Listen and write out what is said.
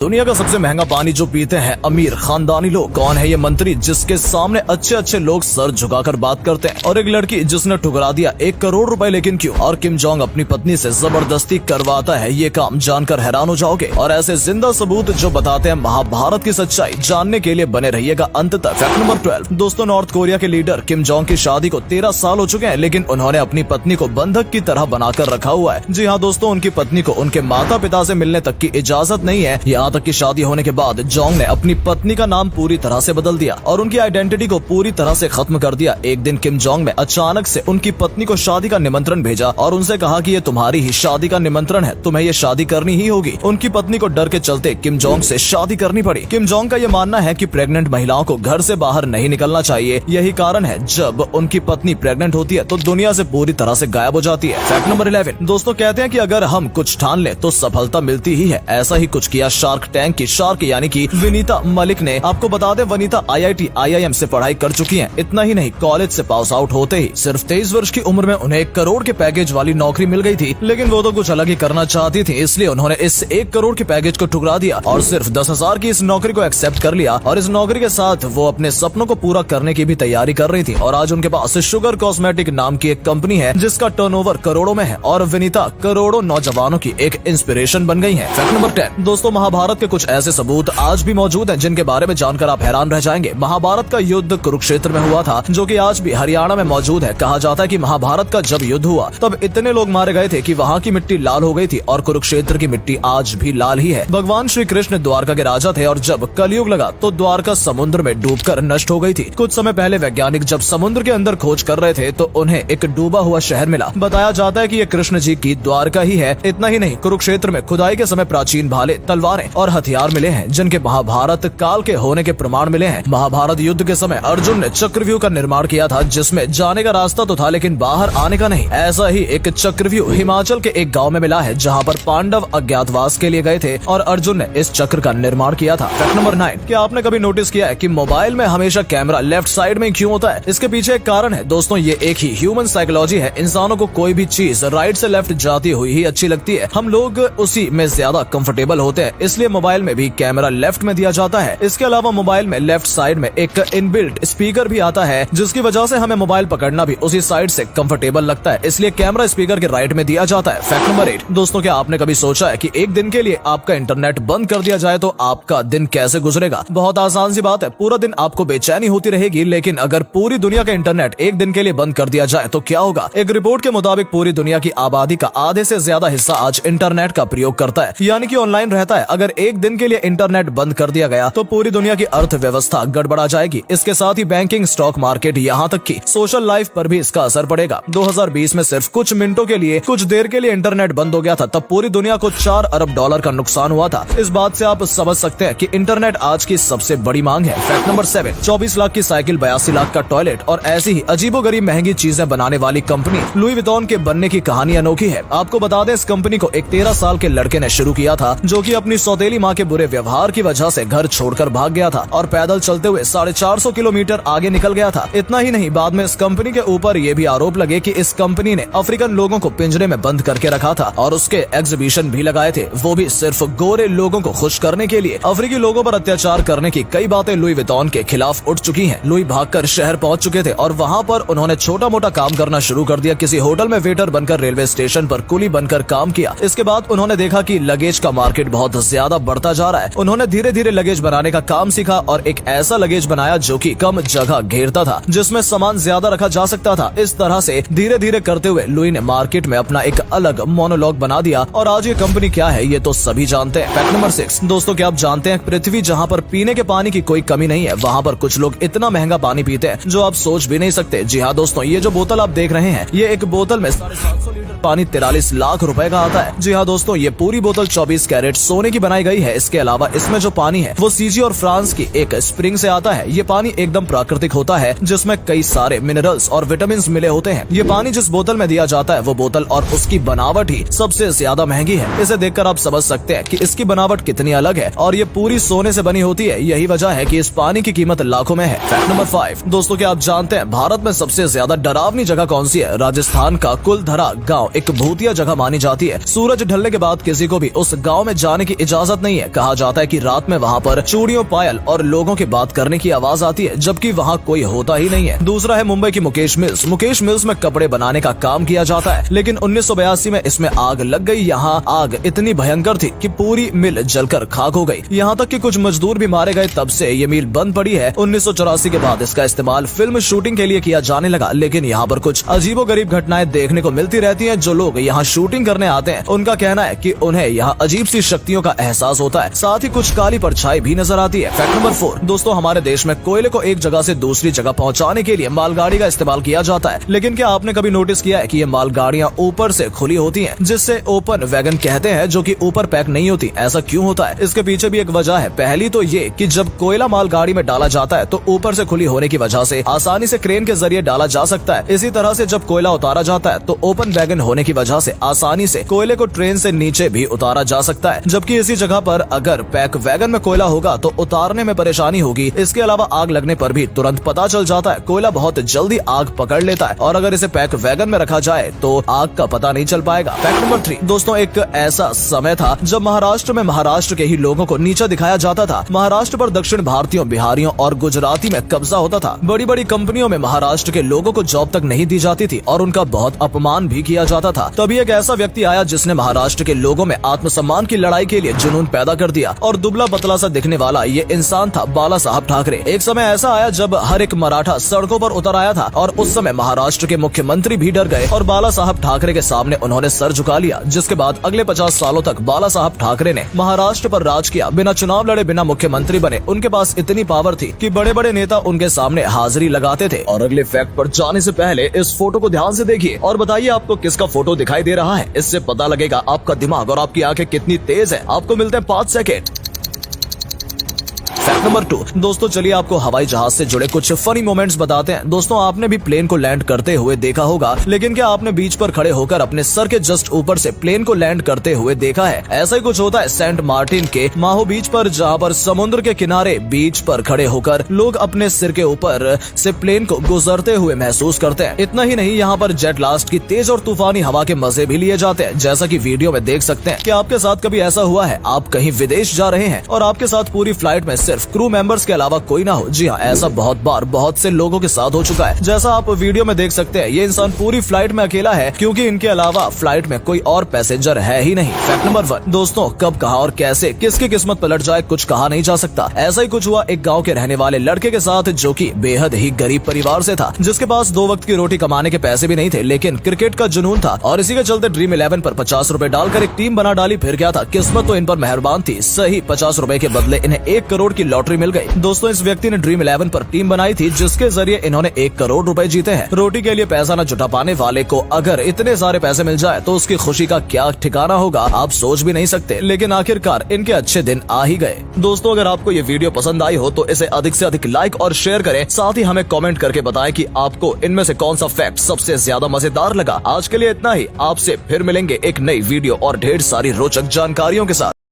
दुनिया का सबसे महंगा पानी जो पीते हैं अमीर खानदानी लोग। कौन है ये मंत्री जिसके सामने अच्छे अच्छे लोग सर झुकाकर बात करते हैं? और एक लड़की जिसने ठुकरा दिया 1 करोड़ रुपए, लेकिन क्यों? और किम जोंग अपनी पत्नी से जबरदस्ती करवाता है ये काम, जानकर हैरान हो जाओगे। और ऐसे जिंदा सबूत जो बताते हैं महाभारत की सच्चाई, जानने के लिए बने रहिएगा अंत तक। Fact number 12। दोस्तों, नॉर्थ कोरिया के लीडर किम जोंग की शादी को 13 साल हो चुके हैं, लेकिन उन्होंने अपनी पत्नी को बंधक की तरह बनाकर रखा हुआ है। जी हाँ दोस्तों, उनकी पत्नी को उनके माता पिता से मिलने तक की इजाजत नहीं है। यहाँ तक की शादी होने के बाद जोंग ने अपनी पत्नी का नाम पूरी तरह से बदल दिया और उनकी आइडेंटिटी को पूरी तरह से खत्म कर दिया। एक दिन किम जोंग ने अचानक से उनकी पत्नी को शादी का निमंत्रण भेजा और उनसे कहा कि ये तुम्हारी ही शादी का निमंत्रण है, तुम्हें ये शादी करनी ही होगी। उनकी पत्नी को डर के चलते किम जोंग से शादी करनी पड़ी। किम जोंग का ये मानना है कि प्रेग्नेंट महिलाओं को घर से बाहर नहीं निकलना चाहिए। यही कारण है जब उनकी पत्नी प्रेग्नेंट होती है तो दुनिया से पूरी तरह से गायब हो जाती है। Fact number 11। दोस्तों, कहते हैं कि अगर हम कुछ ठान ले तो सफलता मिलती ही है। ऐसा ही कुछ किया शार्क टैंक की शार्क यानी कि विनीता मलिक ने। आपको बता दें, वनीता IIT IIM से पढ़ाई कर चुकी हैं। इतना ही नहीं, कॉलेज से पास आउट होते ही सिर्फ 23 वर्ष की उम्र में उन्हें 1 करोड़ के पैकेज वाली नौकरी मिल गई थी। लेकिन वो तो कुछ अलग ही करना चाहती थी, इसलिए उन्होंने इस 1 करोड़ के पैकेज को ठुकरा दिया और सिर्फ 10,000 की इस नौकरी को एक्सेप्ट कर लिया। और इस नौकरी के साथ वो अपने सपनों को पूरा करने की भी तैयारी कर रही थी। और आज उनके पास शुगर कॉस्मेटिक नाम की एक कंपनी है जिसका टर्नओवर करोड़ों में है और विनीता करोड़ों नौजवानों की एक इंस्पिरेशन बन गई है। Fact number 10। दोस्तों, महाभारत के कुछ ऐसे सबूत आज भी मौजूद हैं जिनके बारे में जानकर आप हैरान रह जाएंगे। महाभारत का युद्ध कुरुक्षेत्र में हुआ था, जो कि आज भी हरियाणा में मौजूद है। कहा जाता है कि महाभारत का जब युद्ध हुआ तब इतने लोग मारे गए थे कि वहाँ की मिट्टी लाल हो गई थी और कुरुक्षेत्र की मिट्टी आज भी लाल ही है। भगवान श्री कृष्ण द्वारका के राजा थे और जब कलयुग लगा तो द्वारका समुद्र में डूबकर नष्ट हो गई थी। कुछ समय पहले वैज्ञानिक जब समुद्र के अंदर खोज कर रहे थे तो उन्हें एक डूबा हुआ शहर मिला। बताया जाता है कि ये कृष्ण जी की द्वारका ही है। इतना ही नहीं, कुरुक्षेत्र में खुदाई के समय प्राचीन भाले, तलवारें और हथियार मिले हैं जिनके महाभारत काल के होने के प्रमाण मिले हैं। महाभारत युद्ध के समय अर्जुन ने चक्रव्यूह का निर्माण किया था, जिसमें जाने का रास्ता तो था लेकिन बाहर आने का नहीं। ऐसा ही एक चक्रव्यूह हिमाचल के एक गांव में मिला है जहां पर पांडव अज्ञातवास के लिए गए थे और अर्जुन ने इस चक्र का निर्माण किया था। Fact number 9। क्या आपने कभी नोटिस किया है कि मोबाइल में हमेशा कैमरा लेफ्ट साइड में क्यों होता है? इसके पीछे एक कारण है दोस्तों, ये एक ही ह्यूमन साइकोलॉजी है। इंसानों को कोई भी चीज राइट से लेफ्ट जाती हुई ही अच्छी लगती है। हम लोग उसी में ज्यादा कंफर्टेबल होते हैं, इसलिए मोबाइल में भी कैमरा लेफ्ट में दिया जाता है। इसके अलावा मोबाइल में लेफ्ट साइड में एक इनबिल्ट स्पीकर भी आता है, जिसकी वजह से हमें मोबाइल पकड़ना भी उसी साइड से कंफर्टेबल लगता है, इसलिए कैमरा स्पीकर के राइट में दिया जाता है। Fact number 8। दोस्तों, क्या आपने कभी सोचा है कि एक दिन के लिए आपका इंटरनेट बंद कर दिया जाए तो आपका दिन कैसे गुजरेगा? बहुत आसान सी बात है, पूरा दिन आपको बेचैनी होती रहेगी। लेकिन अगर पूरी दुनिया का इंटरनेट एक दिन के लिए बंद कर दिया जाए तो क्या होगा? एक रिपोर्ट के मुताबिक पूरी दुनिया की आबादी का आधे से ज्यादा हिस्सा आज इंटरनेट का प्रयोग करता है, यानी कि ऑनलाइन रहता है। अगर एक दिन के लिए इंटरनेट बंद कर दिया गया तो पूरी दुनिया की अर्थव्यवस्था गड़बड़ा जाएगी। इसके साथ ही बैंकिंग, स्टॉक मार्केट, यहाँ तक कि सोशल लाइफ पर भी इसका असर पड़ेगा। 2020 में सिर्फ कुछ मिनटों के लिए, कुछ देर के लिए इंटरनेट बंद हो गया था, तब पूरी दुनिया को 4 अरब डॉलर का नुकसान हुआ था। इस बात से आप समझ सकते हैं कि इंटरनेट आज की सबसे बड़ी मांग है। Fact number 7। 24 लाख की साइकिल, 82 लाख का टॉयलेट और ऐसी ही अजीबोगरीब महंगी चीजें बनाने वाली कंपनी लुई विटॉन के बनने की कहानी अनोखी है। आपको बता दें, इस कंपनी को एक 13 साल के लड़के ने शुरू किया था, जो कि अपनी सौतेली माँ के बुरे व्यवहार की वजह से घर छोड़कर भाग गया था और पैदल चलते हुए 450 किलोमीटर आगे निकल गया था। इतना ही नहीं, बाद में इस कंपनी के ऊपर ये भी आरोप लगे कि इस कंपनी ने अफ्रीकन लोगों को पिंजरे में बंद करके रखा था और उसके एग्जीबिशन भी लगाए थे, वो भी सिर्फ गोरे लोगों को खुश करने के लिए। अफ्रीकी लोगों पर अत्याचार करने की कई बातें लुई विटॉन के खिलाफ उठ चुकी हैं। लुई भागकर शहर पहुंच चुके थे और वहां पर उन्होंने छोटा मोटा काम करना शुरू कर दिया। किसी होटल में वेटर बनकर, रेलवे स्टेशन पर कुली बनकर काम किया। इसके बाद उन्होंने देखा कि लगेज का मार्केट बहुत ज्यादा बढ़ता जा रहा है। उन्होंने धीरे धीरे लगेज बनाने का काम सीखा और एक ऐसा लगेज बनाया जो कि कम जगह घेरता था, जिसमें सामान ज्यादा रखा जा सकता था। इस तरह से धीरे धीरे करते हुए लुई ने मार्केट में अपना एक अलग मोनोलॉग बना दिया और आज ये कंपनी क्या है ये तो सभी जानते हैं। Fact number 6। दोस्तों, क्या आप जानते हैं, पृथ्वी जहाँ पर पीने के पानी की कोई कमी नहीं है, वहाँ पर कुछ लोग इतना महंगा पानी पीते हैं जो आप सोच भी नहीं सकते। जी हाँ दोस्तों, ये जो बोतल आप देख रहे हैं, ये एक बोतल में 750 लीटर पानी 43 लाख रुपए का आता है। जी हाँ दोस्तों, ये पूरी बोतल 24 कैरेट सोने की बनाई गई है। इसके अलावा इसमें जो पानी है वो सीजी और फ्रांस की एक स्प्रिंग से आता है। ये पानी एकदम प्राकृतिक होता है, जिसमें कई सारे मिनरल्स और विटामिन मिले होते हैं। ये पानी जिस बोतल में दिया जाता है वो बोतल और उसकी बनावट ही सबसे ज्यादा महंगी है। इसे देखकर आप समझ सकते हैं कि इसकी बनावट कितनी अलग है और ये पूरी सोने से बनी होती है। यही वजह है कि इस पानी की कीमत लाखों में है। Fact number 5। दोस्तों, क्या आप जानते हैं भारत में सबसे ज्यादा डरावनी जगह कौन सी है? राजस्थान का कुलधरा गाँव एक भूतिया जगह मानी जाती है। सूरज ढलने के बाद किसी को भी उस गाँव में जाने की इजाजत इजाजत नहीं है। कहा जाता है कि रात में वहाँ पर चूड़ियों, पायल और लोगों के बात करने की आवाज आती है, जबकि वहाँ कोई होता ही नहीं है। दूसरा है मुंबई की मुकेश मिल्स। मुकेश मिल्स में कपड़े बनाने का काम किया जाता है, लेकिन 1982 में इसमें आग लग गई। यहाँ आग इतनी भयंकर थी कि पूरी मिल जलकर खाक हो गई। यहाँ तक कि कुछ मजदूर भी मारे गए। तब से ये मिल बंद पड़ी है। 1984 के बाद इसका इस्तेमाल फिल्म शूटिंग के लिए किया जाने लगा, लेकिन यहाँ पर कुछ अजीबोगरीब घटनाएं देखने को मिलती रहती हैं। जो लोग यहाँ शूटिंग करने आते हैं उनका कहना है कि उन्हें यहाँ अजीब सी शक्तियों का एहसास होता है, साथ ही कुछ काली परछाई भी नजर आती है। फैक्ट नंबर 4 दोस्तों, हमारे देश में कोयले को एक जगह से दूसरी जगह पहुँचाने के लिए मालगाड़ी का इस्तेमाल किया जाता है, लेकिन क्या आपने कभी नोटिस किया है कि ये मालगाड़ियाँ ऊपर से खुली होती हैं, जिससे ओपन वैगन कहते हैं, जो कि ऊपर पैक नहीं होती। ऐसा क्यों होता है? इसके पीछे भी एक वजह है। पहली तो ये कि जब कोयला मालगाड़ी में डाला जाता है तो ऊपर से खुली होने की वजह से आसानी से क्रेन के जरिए डाला जा सकता है। इसी तरह से जब कोयला उतारा जाता है तो ओपन वैगन होने की वजह से आसानी से कोयले को ट्रेन से नीचे भी उतारा जा सकता है, जबकि इसी जगह पर अगर पैक वैगन में कोयला होगा तो उतारने में परेशानी होगी। इसके अलावा आग लगने पर भी तुरंत पता चल जाता है। कोयला बहुत जल्दी आग पकड़ लेता है, और अगर इसे पैक वैगन में रखा जाए तो आग का पता नहीं चल पाएगा। फैक्ट नंबर 3 दोस्तों, एक ऐसा समय था जब महाराष्ट्र में महाराष्ट्र के ही लोगों को नीचा दिखाया जाता था। महाराष्ट्र पर दक्षिण भारतीयों, बिहारियों और गुजराती में कब्जा होता था। बड़ी बड़ी कंपनियों में महाराष्ट्र के लोगों को जॉब तक नहीं दी जाती थी और उनका बहुत अपमान भी किया जाता था। तभी एक ऐसा व्यक्ति आया जिसने महाराष्ट्र के लोगों में आत्मसम्मान की लड़ाई के लिए जुनून पैदा कर दिया, और दुबला पतला सा दिखने वाला ये इंसान था बाला साहब ठाकरे। एक समय ऐसा आया जब हर एक मराठा सड़कों पर उतर आया था, और उस समय महाराष्ट्र के मुख्यमंत्री भी डर गए और बाला साहब ठाकरे के सामने उन्होंने सर झुका लिया। जिसके बाद अगले 50 सालों तक बाला साहब ठाकरे ने महाराष्ट्र पर राज किया। बिना चुनाव लड़े, बिना मुख्यमंत्री बने, उनके पास इतनी पावर थी कि बड़े बड़े नेता उनके सामने हाजिरी लगाते थे। और अगले फैक्ट पर जाने से पहले इस फोटो को ध्यान से देखिए और बताइए आपको किसका फोटो दिखाई दे रहा है। इससे पता लगेगा आपका दिमाग और आपकी आंखें कितनी तेज है। आपको मिलते हैं 5 सेकेंड। फैक्ट नंबर 2 दोस्तों, चलिए आपको हवाई जहाज से जुड़े कुछ फनी मोमेंट्स बताते हैं। दोस्तों, आपने भी प्लेन को लैंड करते हुए देखा होगा, लेकिन क्या आपने बीच पर खड़े होकर अपने सर के जस्ट ऊपर से प्लेन को लैंड करते हुए देखा है? ऐसा ही कुछ होता है सेंट मार्टिन के माहो बीच पर, जहाँ पर समुद्र के किनारे बीच पर खड़े होकर लोग अपने सिर के ऊपर से प्लेन को गुजरते हुए महसूस करते हैं। इतना ही नहीं, यहाँ पर जेट लास्ट की तेज और तूफानी हवा के मजे भी लिए जाते हैं, जैसा कि वीडियो में देख सकते हैं। क्या आपके साथ कभी ऐसा हुआ है? आप कहीं विदेश जा रहे हैं और आपके साथ पूरी फ्लाइट में सिर्फ क्रू मेंबर्स के अलावा कोई ना हो। जी हाँ, ऐसा बहुत बार बहुत से लोगों के साथ हो चुका है। जैसा आप वीडियो में देख सकते हैं, ये इंसान पूरी फ्लाइट में अकेला है, क्योंकि इनके अलावा फ्लाइट में कोई और पैसेंजर है ही नहीं। फैक्ट नंबर 1 दोस्तों, कब, कहां और कैसे किसकी किस्मत पलट जाए कुछ कहा नहीं जा सकता। ऐसा ही कुछ हुआ एक गाँव के रहने वाले लड़के के साथ, जो की बेहद ही गरीब परिवार से था, जिसके पास 2 वक्त की रोटी कमाने के पैसे भी नहीं थे, लेकिन क्रिकेट का जुनून था, और इसी के चलते ड्रीम 11 पर 50 रुपए डालकर एक टीम बना डाली। फिर क्या था, किस्मत तो इन पर मेहरबान थी। सही 50 रुपए के बदले इन्हें 1 करोड़ की लॉटरी मिल गई। दोस्तों, इस व्यक्ति ने ड्रीम 11 पर टीम बनाई थी, जिसके जरिए इन्होंने 1 करोड़ रुपए जीते हैं। रोटी के लिए पैसा न जुटा पाने वाले को अगर इतने सारे पैसे मिल जाए तो उसकी खुशी का क्या ठिकाना होगा, आप सोच भी नहीं सकते। लेकिन आखिरकार इनके अच्छे दिन आ ही गए। दोस्तों, अगर आपको ये वीडियो पसंद आई हो तो इसे अधिक से अधिक लाइक और शेयर करें। साथ ही हमें कमेंट करके बताएं कि आपको इनमें से कौन सा फैक्ट सबसे ज्यादा मजेदार लगा। आज के लिए इतना ही। आपसे फिर मिलेंगे एक नई वीडियो और ढेर सारी रोचक जानकारियों के साथ।